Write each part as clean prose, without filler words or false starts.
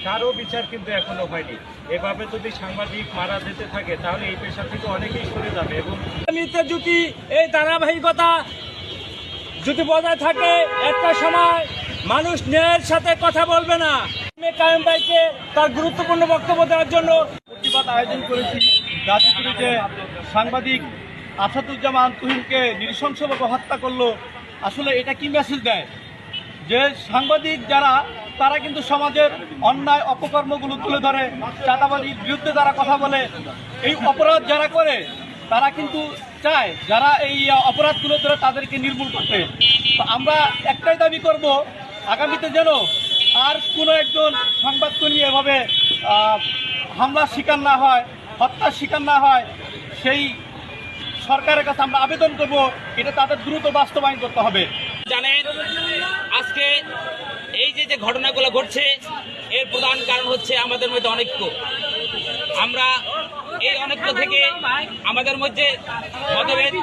কারো বিচার কিন্তু এখনো হয়নি। এভাবে যদি সাংবাদিক মারা যেতে থাকে তাহলে এই পেশা থেকে অনেকেই সরে যাবে এবং যদি এই ধারাবাহিকতা যদি বজায় থাকে একটা সময় মানুষ ন্যায়ের সাথে কথা বলবে না। কায়েম ভাইকে তার গুরুত্বপূর্ণ বক্তব্য দেওয়ার জন্য প্রতিবাদ আয়োজন করেছি। গাজীপুরে যে সাংবাদিক আসাদুজ্জামান তুহিনকে নৃশংসভাবে হত্যা করলো, আসলে এটা কি মেসেজ দেয় যে সাংবাদিক যারা তারা কিন্তু সমাজের অন্যায় অপকর্মগুলো তুলে ধরে, চাঁদাবাজির বিরুদ্ধে যারা কথা বলে, এই অপরাধ যারা করে তারা কিন্তু চায় যারা এই অপরাধগুলো ধরে তাদেরকে নির্মূল করতে। তো আমরা একটাই দাবি করব, আগামীতে যেন আর কোনো একজন সংবাদকর্মী এভাবে হামলার শিকার না হয়, হত্যার শিকার না হয়, সেই সরকারের কাছে আমরা আবেদন করব এটা তাদের দ্রুত বাস্তবায়ন করতে হবে। জানেন, আজকে এই যে ঘটনাগুলো ঘটছে এর প্রধান কারণ হচ্ছে আমাদের মধ্যে অনৈক্য। আমরা এই অনৈক্য থেকে আমাদের মধ্যে মতভেদ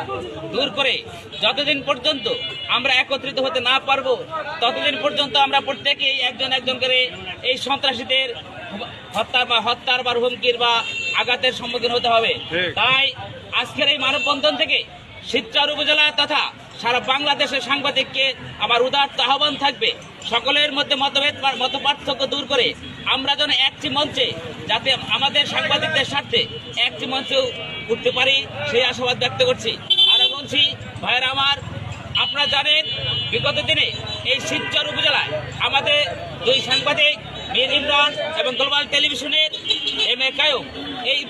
দূর করে যতদিন পর্যন্ত আমরা একত্রিত হতে না পারবো ততদিন পর্যন্ত আমরা প্রত্যেকেই একজন একজন করে এই সন্ত্রাসীদের হত্যার বা হুমকির বা আঘাতের সম্মুখীন হতে হবে। তাই আজকের এই মানববন্ধন থেকে শিবচর উপজেলা তথা সারা বাংলাদেশের সাংবাদিককে আমার উদাত্ত আহ্বান থাকবে, সকলের মধ্যে মত পার্থক্য দূর করে আমরা যেন একটি মঞ্চে, যাতে আমাদের সাংবাদিকদের স্বার্থে একটি মঞ্চে উঠতে পারি সেই আশাবাদ ব্যক্ত করছি। আরো বলছি, ভাইয়েরা আমার, আপনারা জানেন বিগত দিনে এই শিবচর উপজেলায় আমাদের দুই সাংবাদিক মীর ইমরান এবং গ্লোবাল টেলিভিশনের MA কায়ুম এই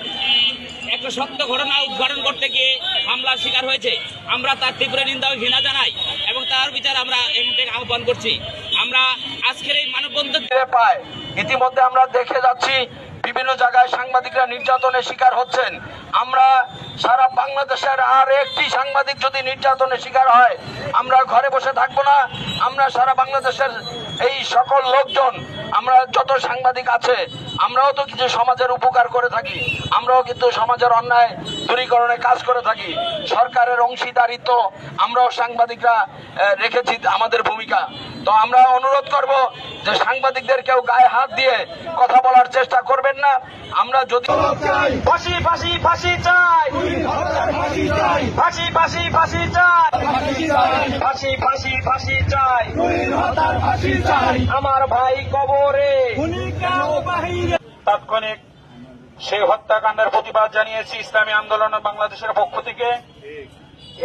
একটা সত্য ঘটনা উদ্ঘাটন করতে গিয়ে হামলার শিকার হয়েছে। আমরা তার তীব্র নিন্দা ও ঘৃণা জানাই এবং তার বিচার আমরা এখন থেকে আহ্বান করছি। আমরা আজকের এই মানববন্ধন পায় ইতিমধ্যে আমরা দেখে যাচ্ছি বিভিন্ন জায়গায় সাংবাদিকরা নির্যাতনের শিকার হচ্ছেন। আমরা সারা বাংলাদেশের আর একটি সাংবাদিক যদি নির্যাতনের শিকার হয় আমরা ঘরে বসে থাকবো না। আমরা সারা বাংলাদেশের এই সকল লোকজন, আমরা যত সাংবাদিক আছে, আমরাও তো কিছু সমাজের উপকার করে থাকি, আমরাও কিন্তু সমাজের অন্যায় দূরীকরণে কাজ করে থাকি। সরকারের অংশীদারিত্ব আমরাও সাংবাদিকরা রেখেছি আমাদের ভূমিকা। তো আমরা অনুরোধ করব যে সাংবাদিকদের কেউ গায়ে হাত দিয়ে কথা বলার চেষ্টা করবেন না। আমরা যদি ফাঁসি ফাঁসি ফাঁসি চাই, ফাঁসি ফাঁসি ফাঁসি চাই, ফাঁসি ফাঁসি ফাঁসি চাই, আমার ভাই কবরে। তাৎক্ষণিক সেই হত্যাকাণ্ডের প্রতিবাদ জানিয়েছি ইসলামী আন্দোলন বাংলাদেশের পক্ষ থেকে।